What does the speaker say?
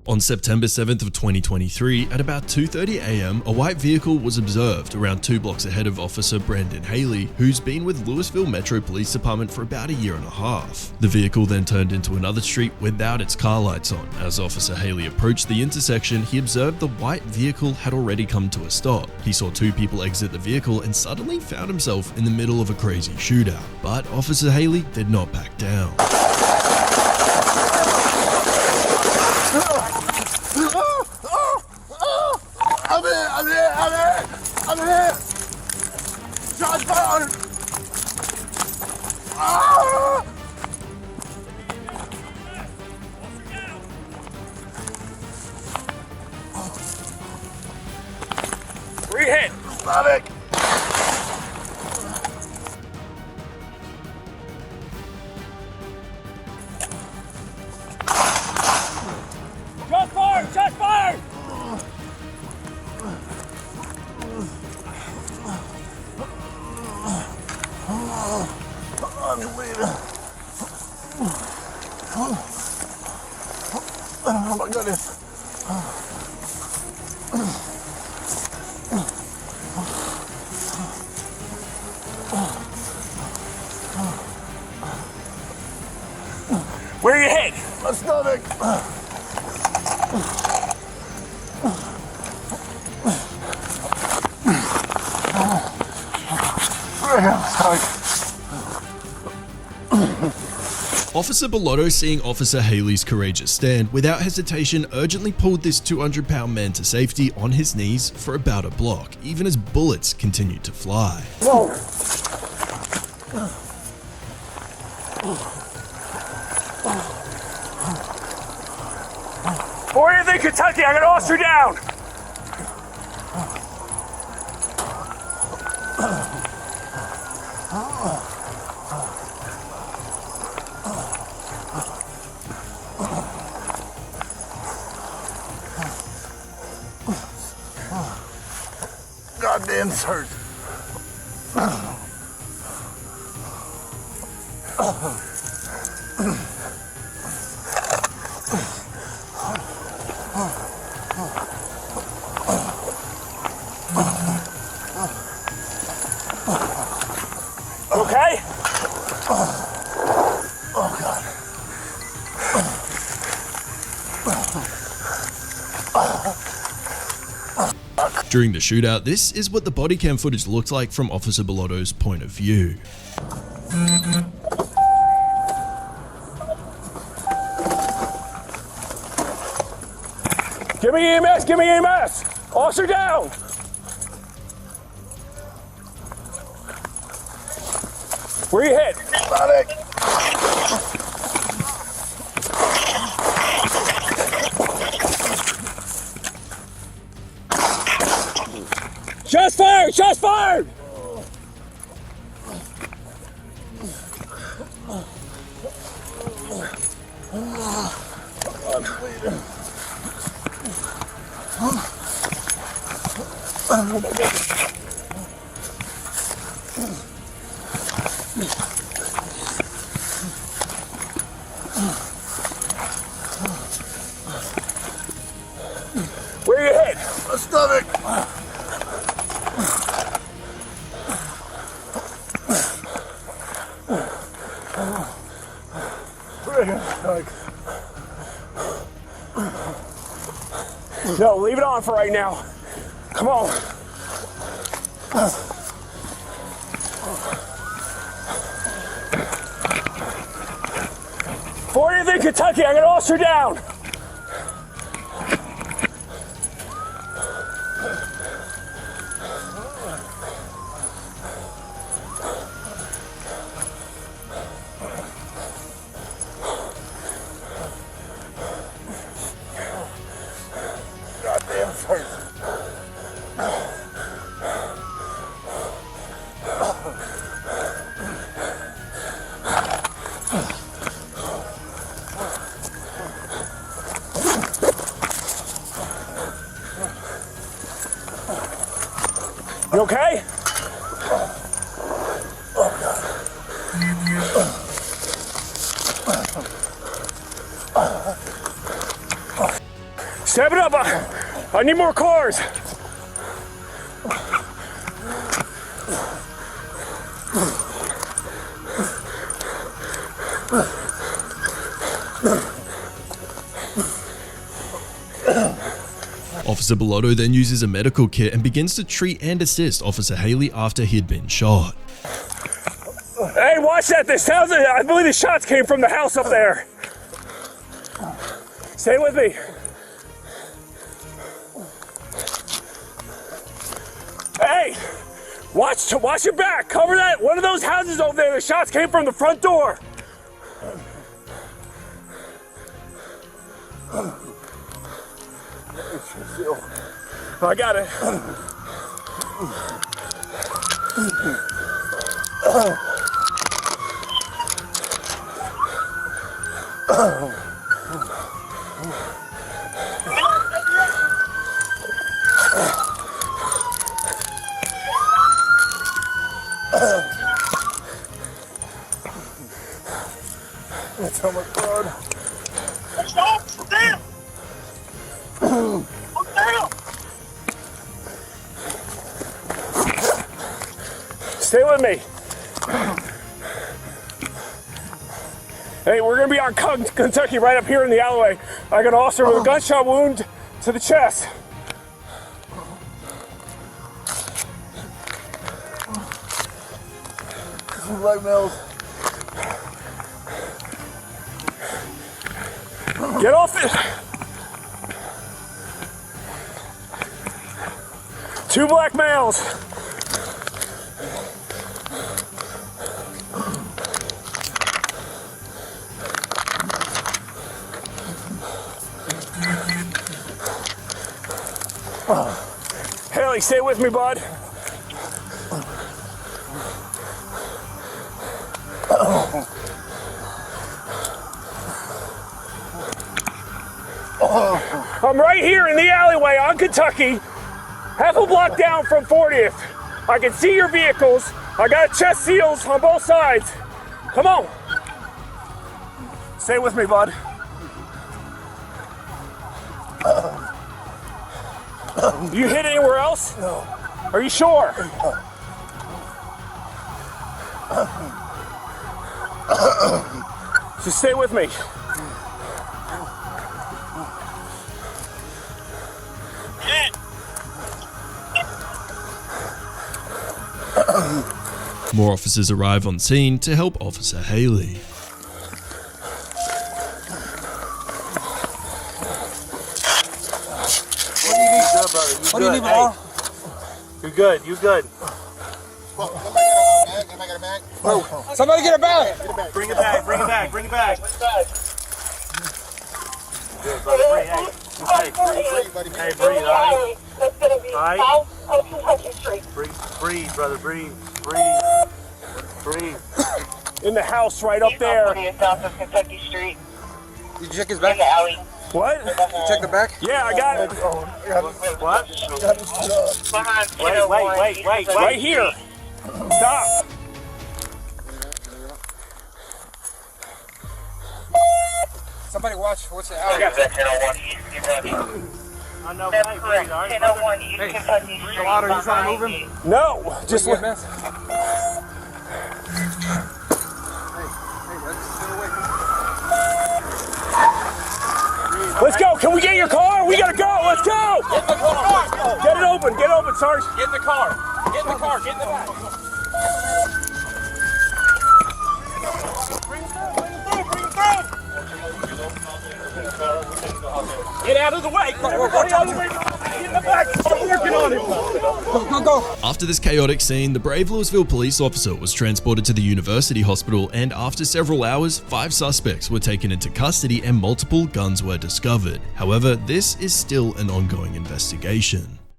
On September 7th of 2023, at about 2:30 a.m., a white vehicle was observed around 2 blocks ahead of Officer Brandon Haley, who's been with Louisville Metro Police Department for about a year and a half. The vehicle then turned into another street without its car lights on. As Officer Haley approached the intersection, he observed the white vehicle had already come to a stop. He saw 2 people exit the vehicle and suddenly found himself in the middle of a crazy shootout. But Officer Haley did not back down. I'm here! Shots fired! Ah! Where you hit? Stomach! Shots fired! Shots fired! I'm bleeding. Oh my goodness. Where you hit? My stomach. Officer Bellotto, seeing Officer Haley's courageous stand, without hesitation urgently pulled this 200-pound man to safety on his knees for about a block, even as bullets continued to fly. Whoa! Or anything, Kentucky, I got to oscar down! Goddamn hurt. Okay? Oh God. During the shootout, this is what the body cam footage looked like from Officer Bellotto's point of view. Give me EMS! Give me EMS! Officer down! Where you hit? Stomach. Shots fired! Shots fired! I'm bleeding. Oh my God. Where you hit? My stomach. No, leave it on for right now. Come on. For anything, Kentucky, I got to oscar down. Goddamn hurt. You okay? Oh God. Step it up. I need more cars. Officer Bellotto then uses a medical kit and begins to treat and assist Officer Haley after he'd been shot. Hey, watch that. I believe the shots came from the house up there. Stay with me. Hey, watch your back. Cover that. One of those houses over there, the shots came from the front door. I got it. That's how much blood. Stop! Damn! Damn! Stay with me. Hey, we're gonna be on Kentucky right up here in the alleyway. I got an officer with a gunshot wound to the chest. Black males. Get off it. 2 black males. Haley, stay with me, bud. I'm right here in the alleyway on Kentucky, half a block down from 40th. I can see your vehicles. I got chest seals on both sides. Come on. Stay with me, bud. You hit anywhere else? No. Are you sure? Just stay with me. More officers arrive on scene to help Officer Haley. What do you need, bro? You're good. You're good. Somebody get a bag. Bring it back. Bring it back. Bring it back. Good, brother. Breathe. Hey, hey, breathe. All right. That's going to be south of Kentucky Street. Breathe, brother. Breathe. Breathe. Breathe. In the house right up there. South of Kentucky Street. Did you check his In back? the alley. What? Check the back? Yeah, I got it. What? Behind Wait. Right here. Stop. Somebody watch. What's the alley? I know. That's Hey, correct. breathe. All right, 1001 East Kentucky Street. Bellotto, you trying to move him? No, just Good, man. let's go. Can we get your car? We gotta go. Let's go. Get it open. Get it open, Sarge. Get in the car. Get in the car. Get in the back. Get out of the way. Everybody out of the way. Get in the back. I'm working on it. Go. After this chaotic scene, the brave Louisville police officer was transported to the university hospital, and after several hours, 5 suspects were taken into custody and multiple guns were discovered. However, this is still an ongoing investigation.